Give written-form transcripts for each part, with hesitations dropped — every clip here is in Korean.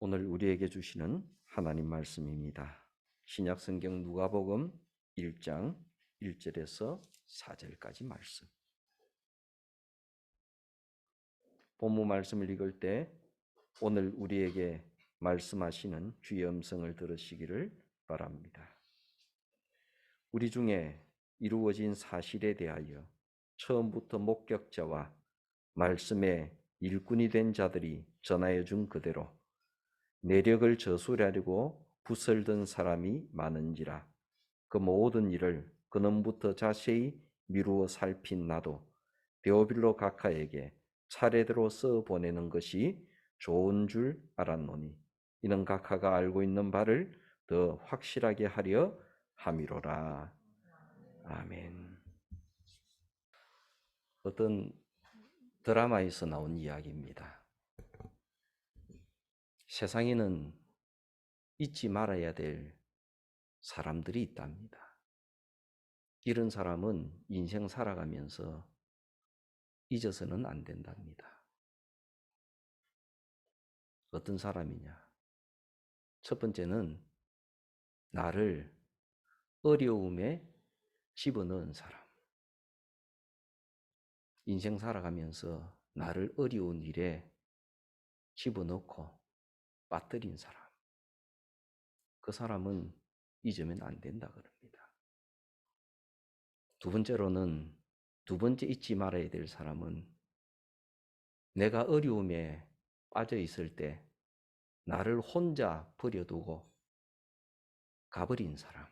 오늘 우리에게 주시는 하나님 말씀입니다. 신약성경 누가복음 1장 1절에서 4절까지 말씀. 본문 말씀을 읽을 때 오늘 우리에게 말씀하시는 주의 음성을 들으시기를 바랍니다. 우리 중에 이루어진 사실에 대하여 처음부터 목격자와 말씀의 일꾼이 된 자들이 전하여 준 그대로 내력을 저술하려고 부설든 사람이 많은지라. 그 모든 일을 그놈부터 자세히 미루어 살핀 나도 데오빌로 각하에게 차례대로 써 보내는 것이 좋은 줄 알았노니 이는 각하가 알고 있는 바를 더 확실하게 하려 함이로라. 아멘. 어떤 드라마에서 나온 이야기입니다. 세상에는 잊지 말아야 될 사람들이 있답니다. 이런 사람은 인생 살아가면서 잊어서는 안 된답니다. 어떤 사람이냐? 첫 번째는 나를 어려움에 집어넣은 사람. 인생 살아가면서 나를 어려운 일에 집어넣고 빠뜨린 사람. 그 사람은 잊으면 안 된다 그럽니다. 두 번째로는 두 번째 잊지 말아야 될 사람은 내가 어려움에 빠져 있을 때 나를 혼자 버려두고 가버린 사람.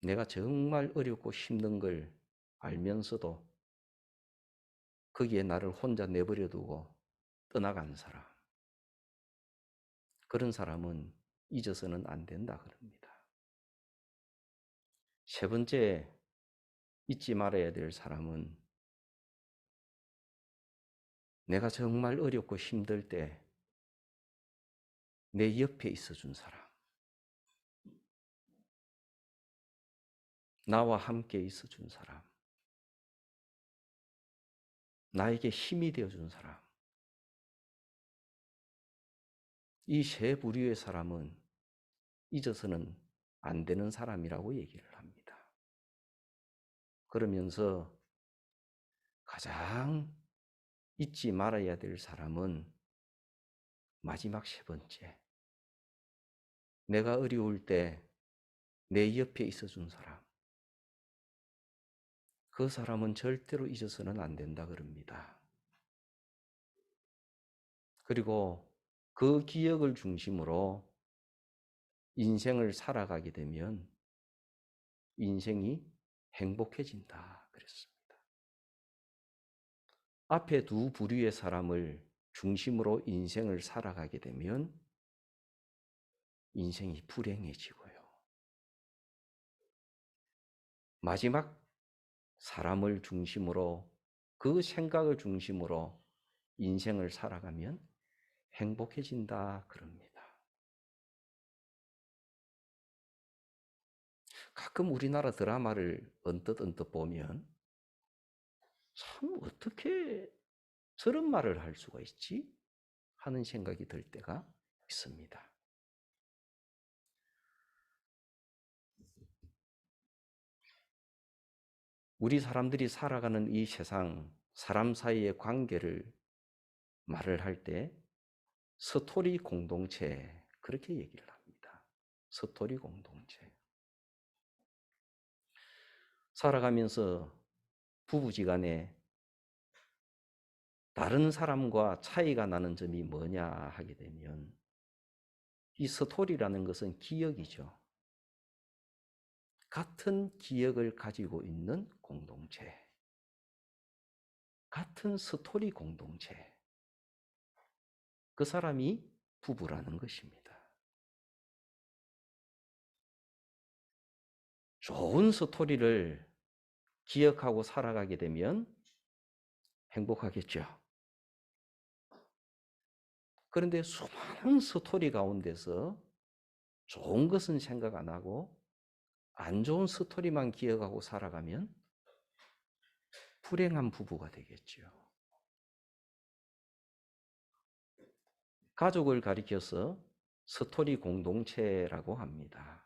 내가 정말 어렵고 힘든 걸 알면서도 거기에 나를 혼자 내버려두고 떠나간 사람. 그런 사람은 잊어서는 안 된다 그럽니다. 세 번째 잊지 말아야 될 사람은 내가 정말 어렵고 힘들 때 내 옆에 있어준 사람. 나와 함께 있어준 사람. 나에게 힘이 되어준 사람. 이 세 부류의 사람은 잊어서는 안 되는 사람이라고 얘기를 합니다. 그러면서 가장 잊지 말아야 될 사람은 마지막 세 번째. 내가 어려울 때 내 옆에 있어준 사람. 그 사람은 절대로 잊어서는 안 된다 그럽니다. 그리고 그 기억을 중심으로 인생을 살아가게 되면 인생이 행복해진다 그랬습니다. 앞에 두 부류의 사람을 중심으로 인생을 살아가게 되면 인생이 불행해지고요. 마지막 사람을 중심으로 그 생각을 중심으로 인생을 살아가면 행복해진다 그럽니다. 가끔 우리나라 드라마를 언뜻 보면 참 어떻게 저런 말을 할 수가 있지? 하는 생각이 들 때가 있습니다. 우리 사람들이 살아가는 이 세상, 사람 사이의 관계를 말을 할 때 스토리 공동체 그렇게 얘기를 합니다. 스토리 공동체. 살아가면서 부부지간에 다른 사람과 차이가 나는 점이 뭐냐 하게 되면 이 스토리라는 것은 기억이죠. 같은 기억을 가지고 있는 공동체. 같은 스토리 공동체. 그 사람이 부부라는 것입니다. 좋은 스토리를 기억하고 살아가게 되면 행복하겠죠. 그런데 수많은 스토리 가운데서 좋은 것은 생각 안 하고 안 좋은 스토리만 기억하고 살아가면 불행한 부부가 되겠죠. 가족을 가리켜서 스토리 공동체라고 합니다.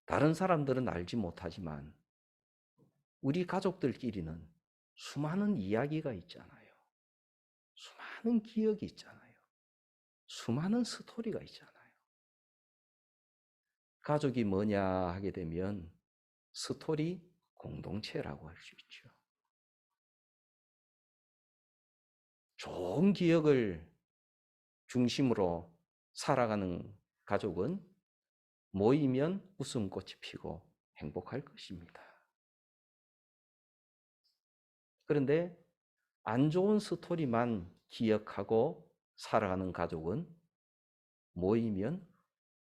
다른 사람들은 알지 못하지만 우리 가족들끼리는 수많은 이야기가 있잖아요. 수많은 기억이 있잖아요. 수많은 스토리가 있잖아요. 가족이 뭐냐 하게 되면 스토리 공동체라고 할 수 있죠. 좋은 기억을 중심으로 살아가는 가족은 모이면 웃음꽃이 피고 행복할 것입니다. 그런데 안 좋은 스토리만 기억하고 살아가는 가족은 모이면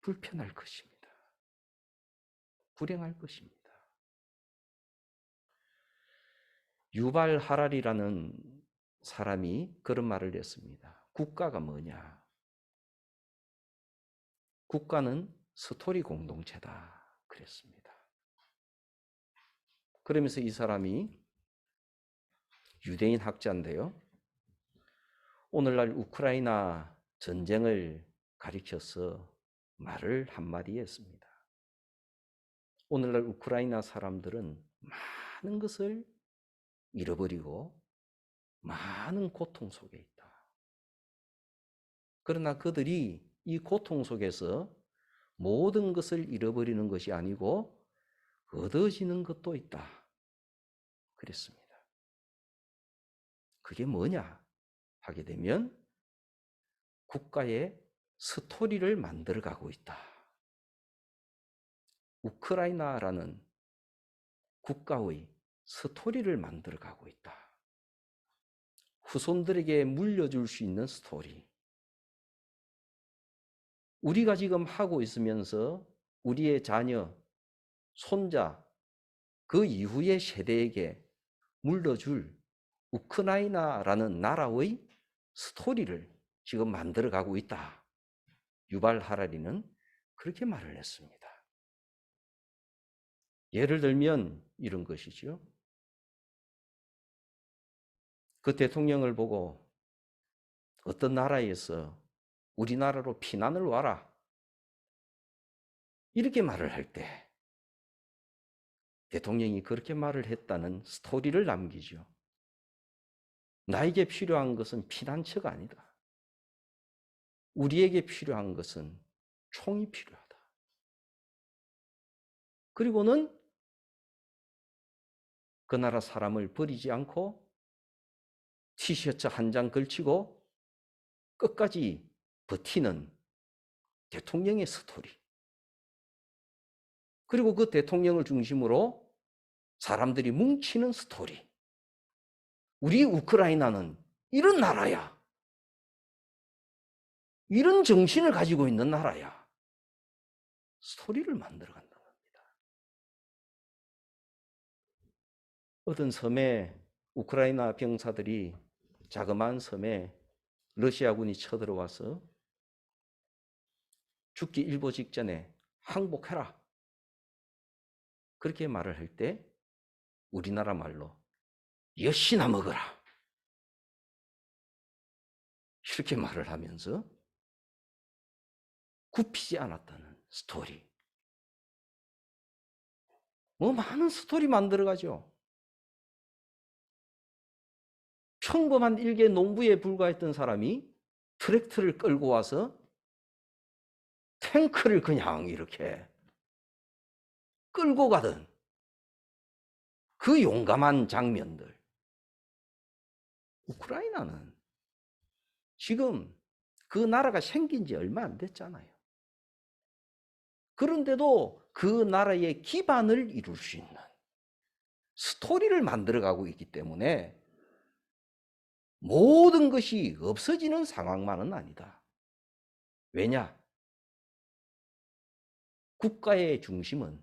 불편할 것입니다. 불행할 것입니다. 유발 하랄이라는 사람이 그런 말을 했습니다. 국가가 뭐냐? 국가는 스토리 공동체다. 그랬습니다. 그러면서 이 사람이 유대인 학자인데요. 오늘날 우크라이나 전쟁을 가리켜서 말을 한마디 했습니다. 오늘날 우크라이나 사람들은 많은 것을 잃어버리고 많은 고통 속에 있다. 그러나 그들이 이 고통 속에서 모든 것을 잃어버리는 것이 아니고 얻어지는 것도 있다. 그랬습니다. 그게 뭐냐 하게 되면 국가의 스토리를 만들어가고 있다. 우크라이나라는 국가의 스토리를 만들어가고 있다. 후손들에게 물려줄 수 있는 스토리. 우리가 지금 하고 있으면서 우리의 자녀, 손자, 그 이후의 세대에게 물려줄 우크라이나라는 나라의 스토리를 지금 만들어가고 있다. 유발 하랄이는 그렇게 말을 했습니다. 예를 들면 이런 것이죠. 그 대통령을 보고 어떤 나라에서 우리나라로 피난을 와라. 이렇게 말을 할 때 대통령이 그렇게 말을 했다는 스토리를 남기죠. 나에게 필요한 것은 피난처가 아니다. 우리에게 필요한 것은 총이 필요하다. 그리고는 그 나라 사람을 버리지 않고 티셔츠 한 장 걸치고 끝까지 버티는 대통령의 스토리. 그리고 그 대통령을 중심으로 사람들이 뭉치는 스토리. 우리 우크라이나는 이런 나라야. 이런 정신을 가지고 있는 나라야. 스토리를 만들어 간다는 겁니다. 어떤 섬에 우크라이나 병사들이 자그마한 섬에 러시아군이 쳐들어와서 죽기 일보 직전에 항복해라. 그렇게 말을 할 때 우리나라 말로 엿이나 먹어라. 이렇게 말을 하면서 굽히지 않았다는 스토리. 뭐 많은 스토리 만들어가죠. 평범한 일개 농부에 불과했던 사람이 트랙터를 끌고 와서 탱크를 그냥 이렇게 끌고 가던 그 용감한 장면들. 우크라이나는 지금 그 나라가 생긴 지 얼마 안 됐잖아요. 그런데도 그 나라의 기반을 이룰 수 있는 스토리를 만들어가고 있기 때문에 모든 것이 없어지는 상황만은 아니다. 왜냐? 국가의 중심은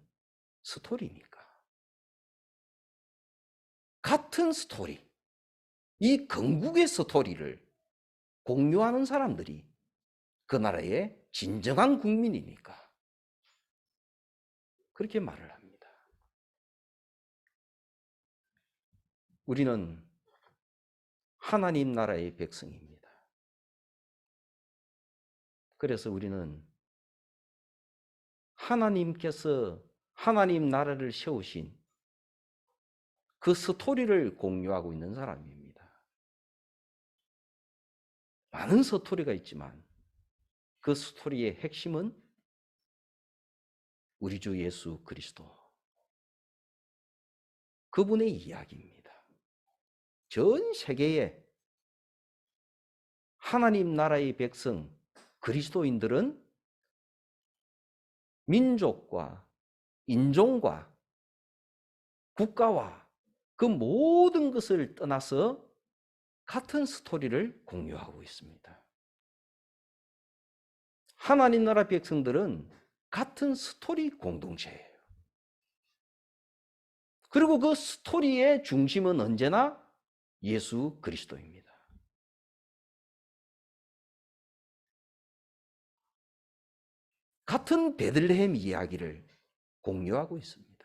스토리니까. 같은 스토리, 이 건국의 스토리를 공유하는 사람들이 그 나라의 진정한 국민이니까. 그렇게 말을 합니다. 우리는 하나님 나라의 백성입니다. 그래서 우리는 하나님께서 하나님 나라를 세우신 그 스토리를 공유하고 있는 사람입니다. 많은 스토리가 있지만 그 스토리의 핵심은 우리 주 예수 그리스도, 그분의 이야기입니다. 전 세계에 하나님 나라의 백성, 그리스도인들은 민족과 인종과 국가와 그 모든 것을 떠나서 같은 스토리를 공유하고 있습니다. 하나님 나라 백성들은 같은 스토리 공동체예요. 그리고 그 스토리의 중심은 언제나 예수 그리스도입니다. 같은 베들레헴 이야기를 공유하고 있습니다.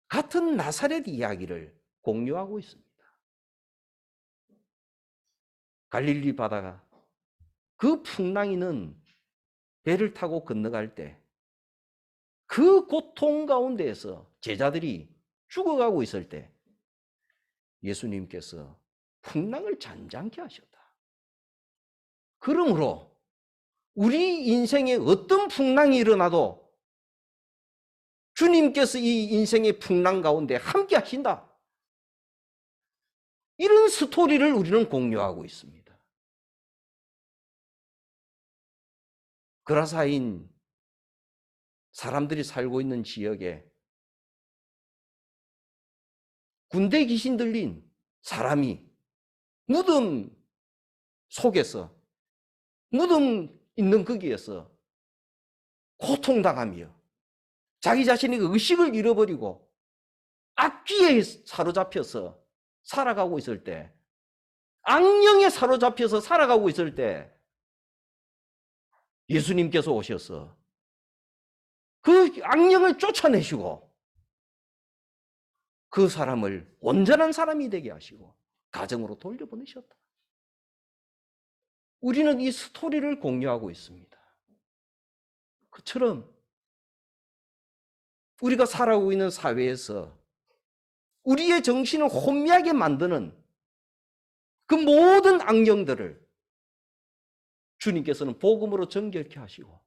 같은 나사렛 이야기를 공유하고 있습니다. 갈릴리 바다가 그 풍랑이는 배를 타고 건너갈 때 그 고통 가운데에서 제자들이 죽어가고 있을 때 예수님께서 풍랑을 잔잔케 하셨다. 그러므로 우리 인생에 어떤 풍랑이 일어나도 주님께서 이 인생의 풍랑 가운데 함께 하신다. 이런 스토리를 우리는 공유하고 있습니다. 그라사인 사람들이 살고 있는 지역에 군대 귀신 들린 사람이 무덤 속에서, 무덤 있는 거기에서 고통당하며 자기 자신의 의식을 잃어버리고 악귀에 사로잡혀서 살아가고 있을 때, 악령에 사로잡혀서 살아가고 있을 때 예수님께서 오셔서 그 악령을 쫓아내시고 그 사람을 온전한 사람이 되게 하시고 가정으로 돌려보내셨다. 우리는 이 스토리를 공유하고 있습니다. 그처럼 우리가 살아오고 있는 사회에서 우리의 정신을 혼미하게 만드는 그 모든 악령들을 주님께서는 복음으로 정결케 하시고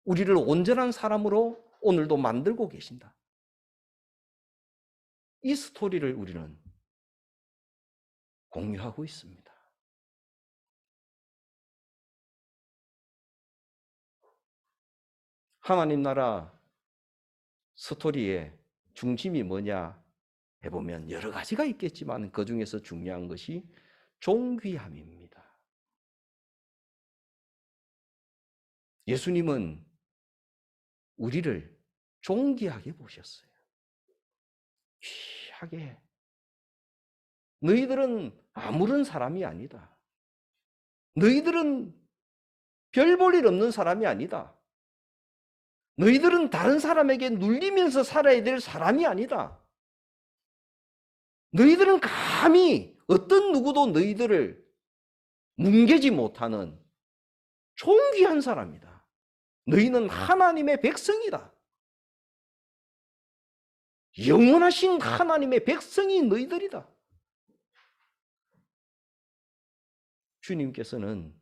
우리를 온전한 사람으로 오늘도 만들고 계신다. 이 스토리를 우리는 공유하고 있습니다. 하나님 나라 스토리의 중심이 뭐냐 해보면 여러 가지가 있겠지만 그 중에서 중요한 것이 존귀함입니다. 예수님은 우리를 존귀하게 보셨어요. 귀하게. 너희들은 아무런 사람이 아니다. 너희들은 별 볼 일 없는 사람이 아니다. 너희들은 다른 사람에게 눌리면서 살아야 될 사람이 아니다. 너희들은 감히 어떤 누구도 너희들을 뭉개지 못하는 존귀한 사람이다. 너희는 하나님의 백성이다. 영원하신 하나님의 백성이 너희들이다. 주님께서는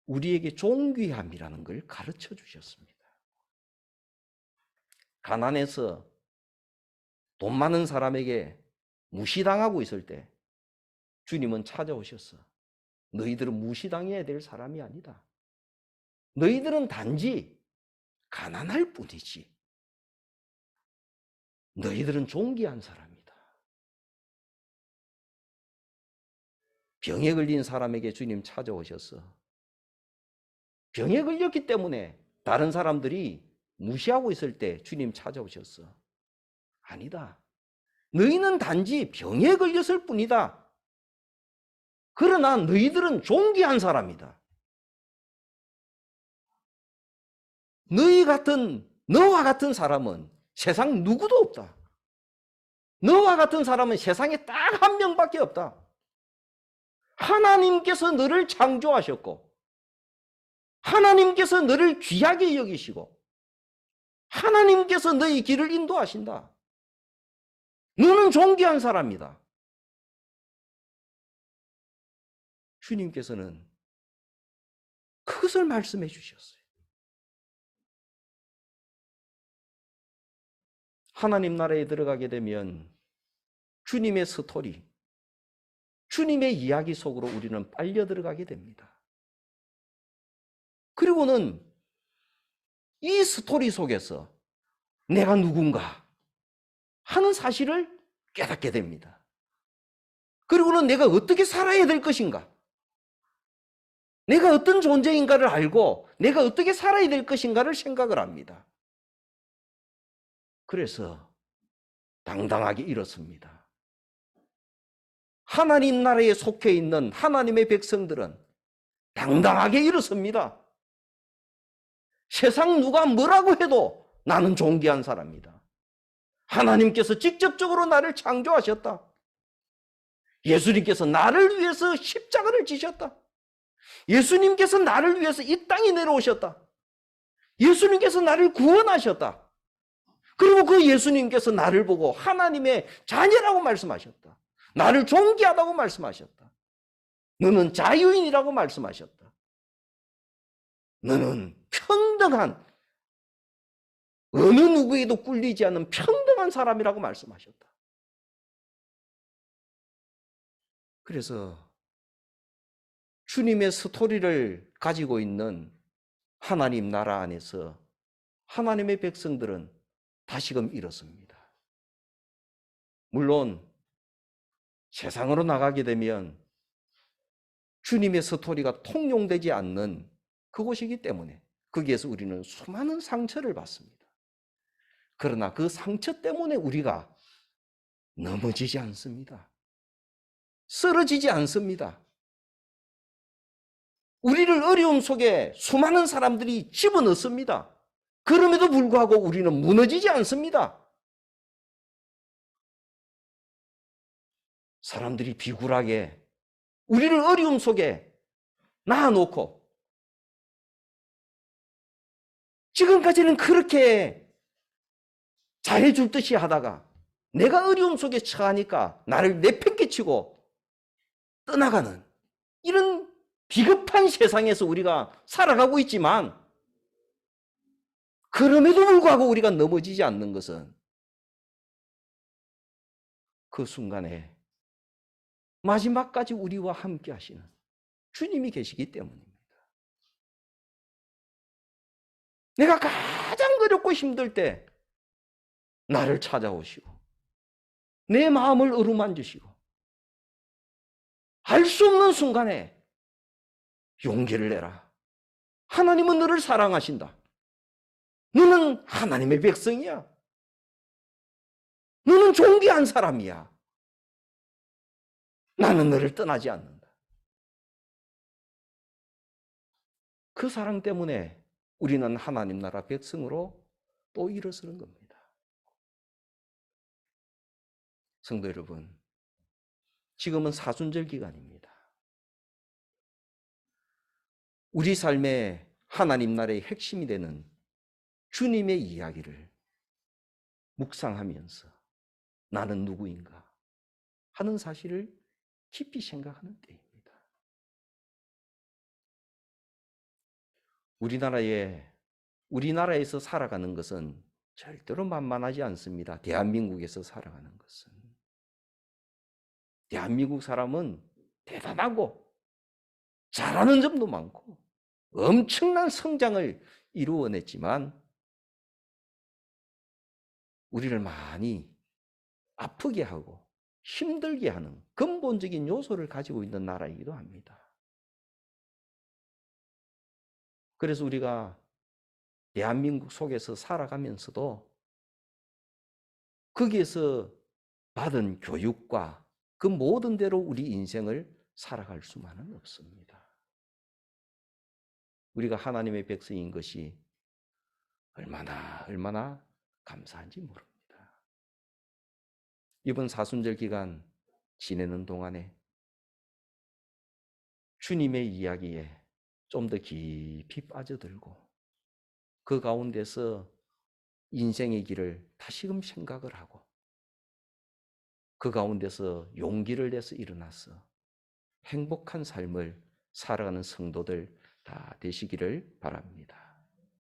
우리에게 존귀함이라는 걸 가르쳐 주셨습니다. 가난해서 돈 많은 사람에게 무시당하고 있을 때 주님은 찾아오셔서 너희들은 무시당해야 될 사람이 아니다. 너희들은 단지 가난할 뿐이지. 너희들은 존귀한 사람이다. 병에 걸린 사람에게 주님 찾아오셔서 병에 걸렸기 때문에 다른 사람들이 무시하고 있을 때 주님 찾아오셨어. 아니다. 너희는 단지 병에 걸렸을 뿐이다. 그러나 너희들은 존귀한 사람이다. 너와 같은 사람은 세상 누구도 없다. 너와 같은 사람은 세상에 딱 한 명밖에 없다. 하나님께서 너를 창조하셨고 하나님께서 너를 귀하게 여기시고 하나님께서 너의 길을 인도하신다. 너는 존귀한 사람이다. 주님께서는 그것을 말씀해 주셨어요. 하나님 나라에 들어가게 되면 주님의 스토리, 주님의 이야기 속으로 우리는 빨려 들어가게 됩니다. 그리고는 이 스토리 속에서 내가 누군가 하는 사실을 깨닫게 됩니다. 그리고는 내가 어떻게 살아야 될 것인가, 내가 어떤 존재인가를 알고 내가 어떻게 살아야 될 것인가를 생각을 합니다. 그래서 당당하게 일었습니다. 하나님 나라에 속해 있는 하나님의 백성들은 당당하게 일었습니다. 세상 누가 뭐라고 해도 나는 존귀한 사람이다. 하나님께서 직접적으로 나를 창조하셨다. 예수님께서 나를 위해서 십자가를 지셨다. 예수님께서 나를 위해서 이 땅에 내려오셨다. 예수님께서 나를 구원하셨다. 그리고 그 예수님께서 나를 보고 하나님의 자녀라고 말씀하셨다. 나를 존귀하다고 말씀하셨다. 너는 자유인이라고 말씀하셨다. 너는 평등한, 어느 누구에도 꿀리지 않는 평등한 사람이라고 말씀하셨다. 그래서 주님의 스토리를 가지고 있는 하나님 나라 안에서 하나님의 백성들은 다시금 일었습니다. 물론 세상으로 나가게 되면 주님의 스토리가 통용되지 않는 그곳이기 때문에 거기에서 우리는 수많은 상처를 받습니다. 그러나 그 상처 때문에 우리가 넘어지지 않습니다. 쓰러지지 않습니다. 우리를 어려움 속에 수많은 사람들이 집어넣습니다. 그럼에도 불구하고 우리는 무너지지 않습니다. 사람들이 비굴하게 우리를 어려움 속에 놔놓고 지금까지는 그렇게 잘해줄 듯이 하다가 내가 어려움 속에 처하니까 나를 내팽개치고 떠나가는 이런 비겁한 세상에서 우리가 살아가고 있지만 그럼에도 불구하고 우리가 넘어지지 않는 것은 그 순간에 마지막까지 우리와 함께 하시는 주님이 계시기 때문입니다. 내가 가장 어렵고 힘들 때 나를 찾아오시고 내 마음을 어루만지시고 알 수 없는 순간에 용기를 내라. 하나님은 너를 사랑하신다. 너는 하나님의 백성이야. 너는 존귀한 사람이야. 나는 너를 떠나지 않는다. 그 사랑 때문에 우리는 하나님 나라 백성으로 또 일어서는 겁니다. 성도 여러분, 지금은 사순절 기간입니다. 우리 삶의 하나님 나라의 핵심이 되는 주님의 이야기를 묵상하면서 나는 누구인가 하는 사실을 깊이 생각하는 때입니다. 우리나라에서 살아가는 것은 절대로 만만하지 않습니다. 대한민국에서 살아가는 것은. 대한민국 사람은 대단하고 잘하는 점도 많고 엄청난 성장을 이루어냈지만 우리를 많이 아프게 하고 힘들게 하는 근본적인 요소를 가지고 있는 나라이기도 합니다. 그래서 우리가 대한민국 속에서 살아가면서도 거기에서 받은 교육과 그 모든 대로 우리 인생을 살아갈 수만은 없습니다. 우리가 하나님의 백성인 것이 얼마나 감사한지 모릅니다. 이번 사순절 기간 지내는 동안에 주님의 이야기에 좀 더 깊이 빠져들고 그 가운데서 인생의 길을 다시금 생각을 하고 그 가운데서 용기를 내서 일어나서 행복한 삶을 살아가는 성도들 다 되시기를 바랍니다.